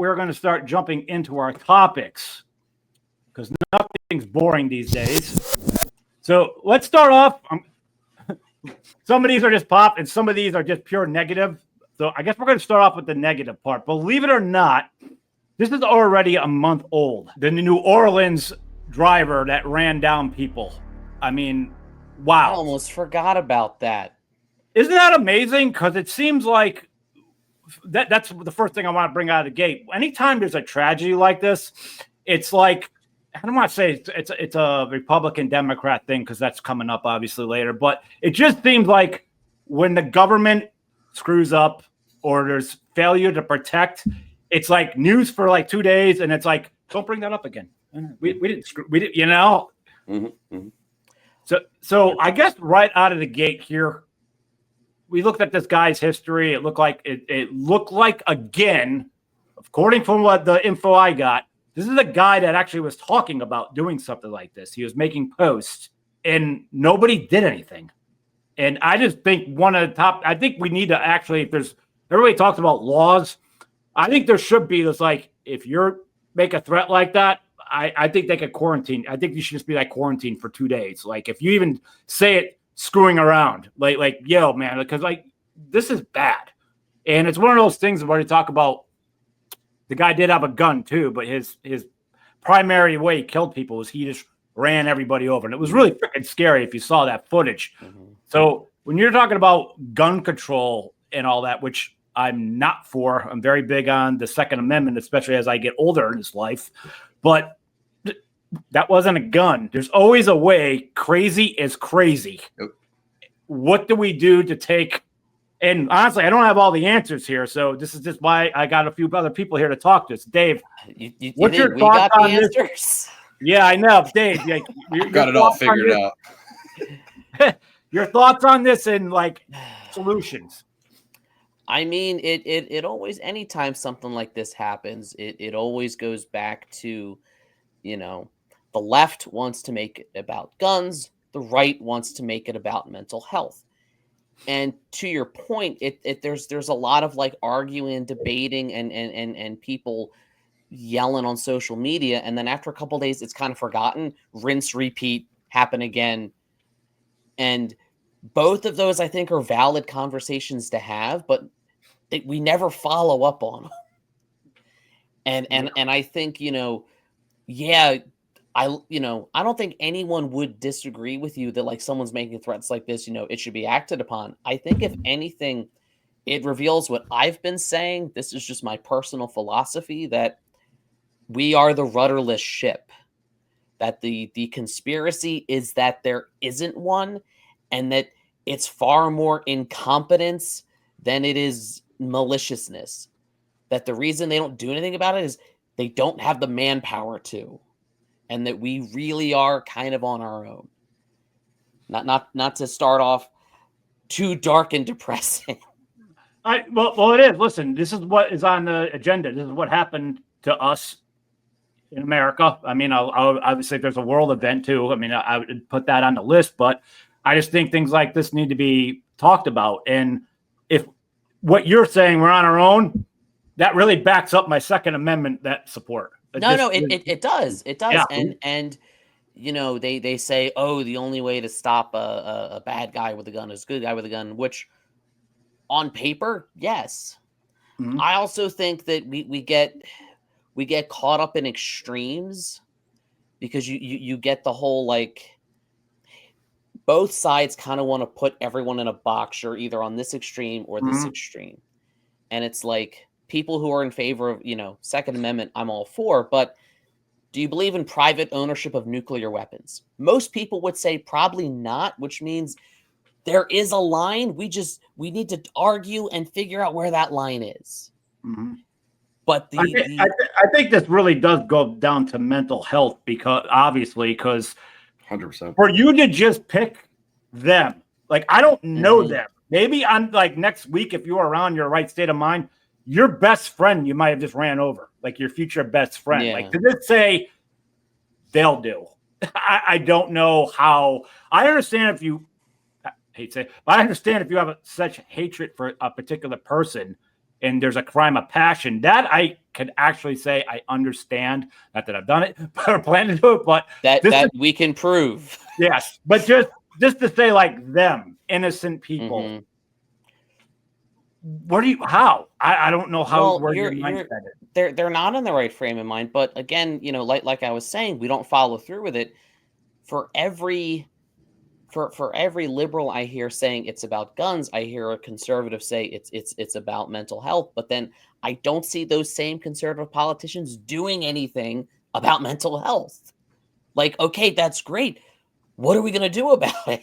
we're going to start jumping into our topics because nothing's boring these days. So let's start off. Some of these are just pop and some of these are just pure negative. So I guess we're going to start off with the negative part. Believe it or not, this is already a month old. The New Orleans driver that ran down people. I mean, wow. I almost forgot about that. Isn't that amazing? Because it seems like that's the first thing I want to bring out of the gate. Anytime there's a tragedy like this, it's like, I don't want to say it's a Republican Democrat thing because that's coming up obviously later, but it just seems like when the government screws up or there's failure to protect, it's like news for like 2 days, and it's like, don't bring that up again. We didn't, you know. Mm-hmm. Mm-hmm. So I guess right out of the gate here, we looked at this guy's history. It looked like again, according to what the info I got, this is a guy that actually was talking about doing something like this. He was making posts and nobody did anything. And I just think I think we need to actually, everybody talks about laws. I think there should be this, like, if you're make a threat like that, I think they could quarantine. I think you should just be like quarantined for 2 days. Like if you even say it screwing around, like, yo, man, because like this is bad. And it's one of those things where you talk about, the guy did have a gun too, but his primary way he killed people was he just ran everybody over. And it was really freaking scary if you saw that footage. Mm-hmm. So when you're talking about gun control and all that, which I'm not for, I'm very big on the Second Amendment, especially as I get older in this life. But that wasn't a gun. There's always a way. Crazy is crazy. Yep. What do we do to take? And honestly, I don't have all the answers here, so this is just why I got a few other people here to talk to us. Dave, what's your thoughts on this? Yeah, I know, Dave. You got it all figured out. Your thoughts on this and like solutions? I mean, it always, anytime something like this happens, it always goes back to, you know, the left wants to make it about guns, the right wants to make it about mental health. And to your point, there's a lot of like arguing, debating, and people yelling on social media, and then after a couple of days, it's kind of forgotten. Rinse, repeat, happen again, and both of those I think are valid conversations to have, but we never follow up on them. And I think, you know, yeah. I don't think anyone would disagree with you that like someone's making threats like this, you know, it should be acted upon. I think if anything, it reveals what I've been saying. This is just my personal philosophy that we are the rudderless ship, that the conspiracy is that there isn't one, and that it's far more incompetence than it is maliciousness. That the reason they don't do anything about it is they don't have the manpower to. And that we really are kind of on our own. Not to start off too dark and depressing. Well, it is. Listen, this is what is on the agenda. This is what happened to us in America. I mean, I'll obviously there's a world event too. I mean, I would put that on the list, but I just think things like this need to be talked about. And if what you're saying, we're on our own, that really backs up my Second Amendment that support. It does. Yeah. And you know, they say, oh, the only way to stop a bad guy with a gun is a good guy with a gun, which on paper, yes. Mm-hmm. I also think that we get caught up in extremes because you get the whole, like, both sides kind of want to put everyone in a box. You're either on this extreme or this extreme. And it's like, people who are in favor of, you know, Second Amendment, I'm all for, but do you believe in private ownership of nuclear weapons? Most people would say probably not, which means there is a line. We need to argue and figure out where that line is. Mm-hmm. But I think this really does go down to mental health because 100% for you to just pick them, like, I don't know them. Maybe on like next week, if you're around your right state of mind, your best friend you might have just ran over, like your future best friend. Yeah. Like, to just say they'll do. I don't know how. I understand if you, I hate to say, but I understand if you have such hatred for a particular person and there's a crime of passion, that I could actually say I understand. Not that I've done it, or plan to do it, but that we can prove. Yes, but just to say, like, them, innocent people. Mm-hmm. How? I don't know how, Well, where your mindset is. they're not in the right frame of mind. But again, like I was saying, we don't follow through with it. For every liberal I hear saying it's about guns, I hear a conservative say it's about mental health. But then I don't see those same conservative politicians doing anything about mental health. Like, okay, that's great. What are we going to do about it?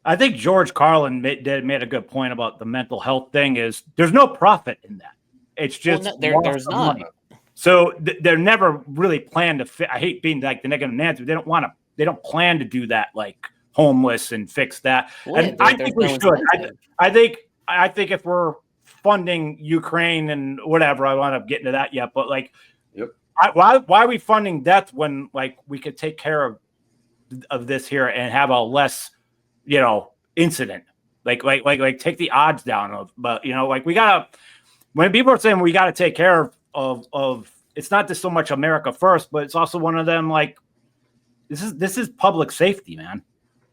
I think George Carlin made a good point about the mental health thing. Is there's no profit in that. It's just there's not. Money. So they're never really planned to fit. I hate being like the negative Nancy. They don't plan to do that, like homeless and fix that. Well, and I think we should. I think if we're funding Ukraine and whatever, I want to get into that yet. But like, why are we funding death when like we could take care of this here and have a less incident, like take the odds down of, but like we gotta, when people are saying we gotta take care of it's not just so much America first, but it's also one of them, like this is public safety, man.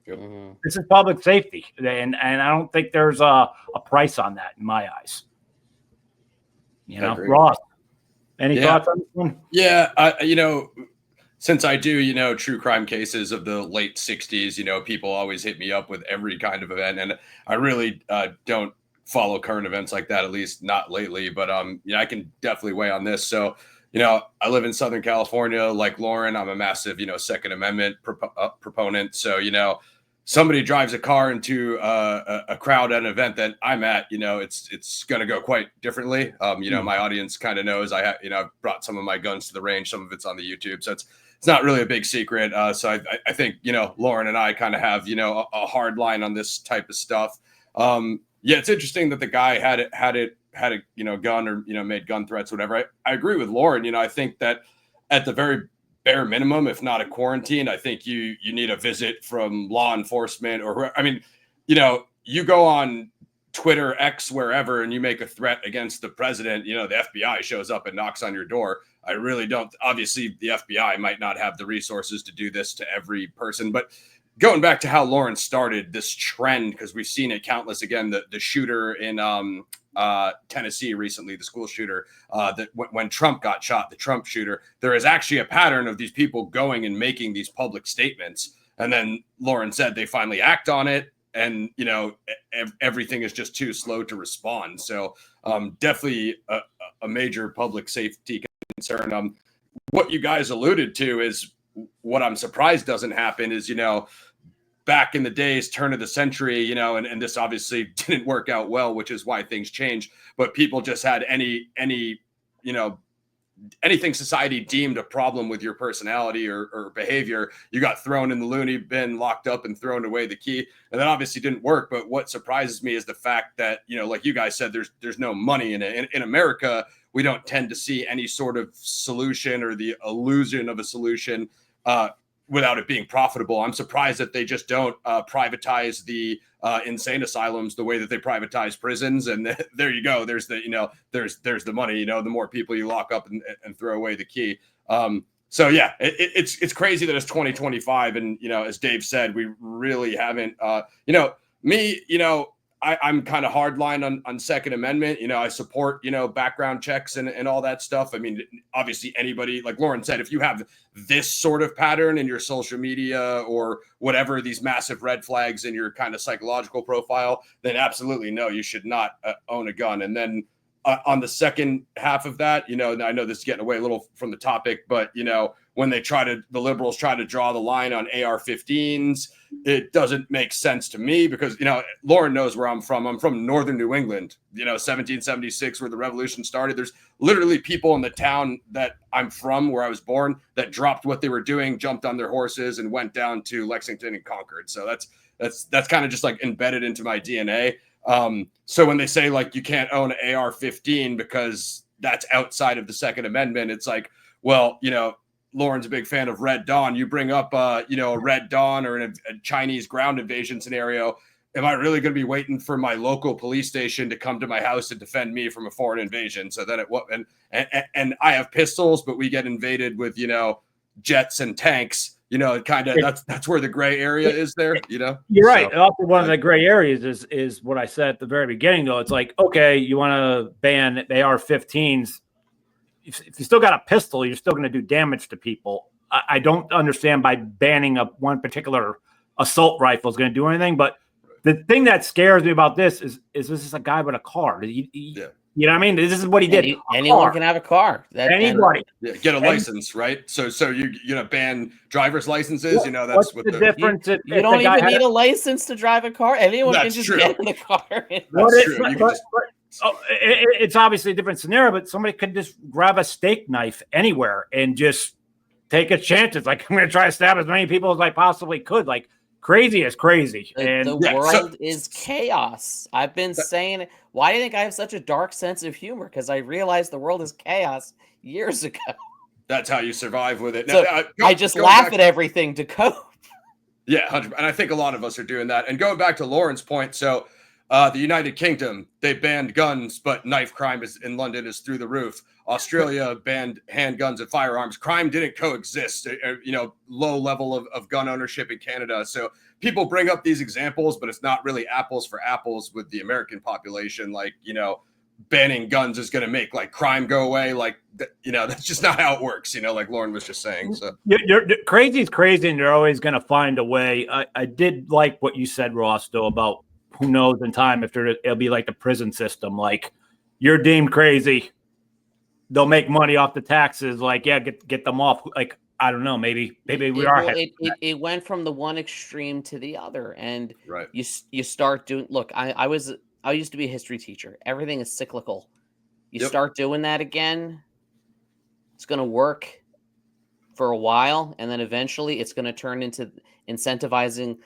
Mm-hmm. This is public safety, and I don't think there's a price on that in my eyes. Ross, any thoughts on this one? Yeah, since I do, true crime cases of the late 60s, people always hit me up with every kind of event. And I really don't follow current events like that, at least not lately. But, I can definitely weigh on this. So, I live in Southern California. Like Lauren, I'm a massive, Second Amendment proponent. So, somebody drives a car into a crowd at an event that I'm at, it's going to go quite differently. My audience kind of knows I've brought some of my guns to the range. Some of it's on the YouTube. So it's not really a big secret. So I think, Lauren and I kind of have, a hard line on this type of stuff. It's interesting that the guy had a gun or, made gun threats, whatever. I agree with Lauren. I think that at the very bare minimum, if not a quarantine, I think you need a visit from law enforcement or whoever. I mean, you go on Twitter, X, wherever, and you make a threat against the president, the FBI shows up and knocks on your door. I really don't. Obviously, the FBI might not have the resources to do this to every person, but going back to how Lauren started this trend, because we've seen it countless. Again, the shooter in Tennessee recently, the school shooter, that when Trump got shot, the Trump shooter, there is actually a pattern of these people going and making these public statements. And then Lauren said they finally act on it. And, everything is just too slow to respond. So definitely a major public safety concern. What you guys alluded to is what I'm surprised doesn't happen is, back in the days, turn of the century, and this obviously didn't work out well, which is why things changed. But people just had anything society deemed a problem with your personality or behavior, you got thrown in the loony bin, locked up, and thrown away the key. And that obviously didn't work. But what surprises me is the fact that, like you guys said, there's no money in it. In America, we don't tend to see any sort of solution or the illusion of a solution without it being profitable. I'm surprised that they just don't privatize the insane asylums the way that they privatize prisons. And there you go. There's the, there's the money, the more people you lock up and throw away the key. So yeah, it's crazy that it's 2025. And, as Dave said, we really haven't, I'm kind of hardline on Second Amendment. I support, background checks and all that stuff. I mean, obviously anybody, like Lauren said, if you have this sort of pattern in your social media or whatever, these massive red flags in your kind of psychological profile, then absolutely no, you should not own a gun. And then on the second half of that, I know this is getting away a little from the topic, but, when the liberals try to draw the line on AR-15s, it doesn't make sense to me because, Lauren knows where I'm from. I'm from northern New England, 1776, where the revolution started. There's literally people in the town that I'm from, where I was born, that dropped what they were doing, jumped on their horses, and went down to Lexington and conquered. So that's kind of just like embedded into my DNA. So when they say like you can't own an AR-15 because that's outside of the Second Amendment, it's like, well, Lauren's a big fan of Red Dawn. You bring up, a Red Dawn or a Chinese ground invasion scenario, am I really going to be waiting for my local police station to come to my house to defend me from a foreign invasion? So then and I have pistols, but we get invaded with, jets and tanks, kind of that's where the gray area is there, You're right. Also, one of the gray areas is what I said at the very beginning, though. It's like, okay, you want to ban AR-15s. If you still got a pistol, you're still going to do damage to people. I don't understand by banning one particular assault rifle is going to do anything. But the thing that scares me about this is this is a guy with a car. You know what I mean? This is what he did. Anyone can have a car. Anybody. Get a license, right? So you're gonna ban driver's licenses. That's what's what the difference. You don't even need a license to drive a car. Anyone can just get in the car. That's true. It's obviously a different scenario, but somebody could just grab a steak knife anywhere and just take a chance. It's like, I'm going to try to stab as many people as I possibly could. Like, crazy is crazy. The world is chaos. I've been saying it. Why do you think I have such a dark sense of humor? Because I realized the world is chaos years ago. That's how you survive with it. So I just laugh at everything to cope. Yeah, 100%. And I think a lot of us are doing that. And going back to Lauren's point, so the United Kingdom, they banned guns, but knife crime in London is through the roof. Australia banned handguns and firearms. Crime didn't coexist. Low level of gun ownership in Canada. So people bring up these examples, but it's not really apples for apples with the American population. Like, banning guns is going to make like crime go away. Like, that's just not how it works. Like Lauren was just saying. So crazy is crazy, and they're always going to find a way. I did like what you said, Ross, though, about who knows in time if it'll be like the prison system. Like, you're deemed crazy, they'll make money off the taxes. Like, yeah, get them off. Like, I don't know. Maybe we are. It went from the one extreme to the other, and right. You start doing. Look, I used to be a history teacher. Everything is cyclical. You start doing that again, it's going to work for a while, and then eventually it's going to turn into incentivizing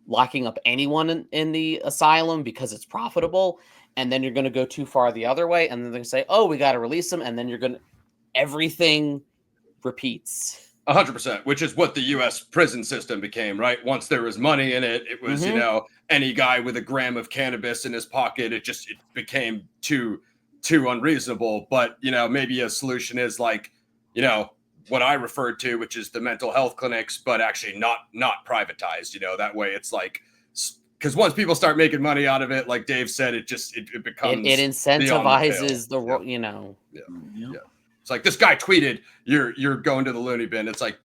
locking up anyone in the asylum because it's profitable. And then you're going to go too far the other way. And then they're going to say, oh, we got to release them. And then everything repeats. 100%, which is what the U.S. prison system became, right? Once there was money in it, it was, any guy with a gram of cannabis in his pocket, it became too unreasonable. But, maybe a solution is like, what I referred to, which is the mental health clinics, but actually not privatized, that way it's like, because once people start making money out of it, like Dave said, it becomes it incentivizes Yeah. It's like, this guy tweeted, you're going to the loony bin. It's like,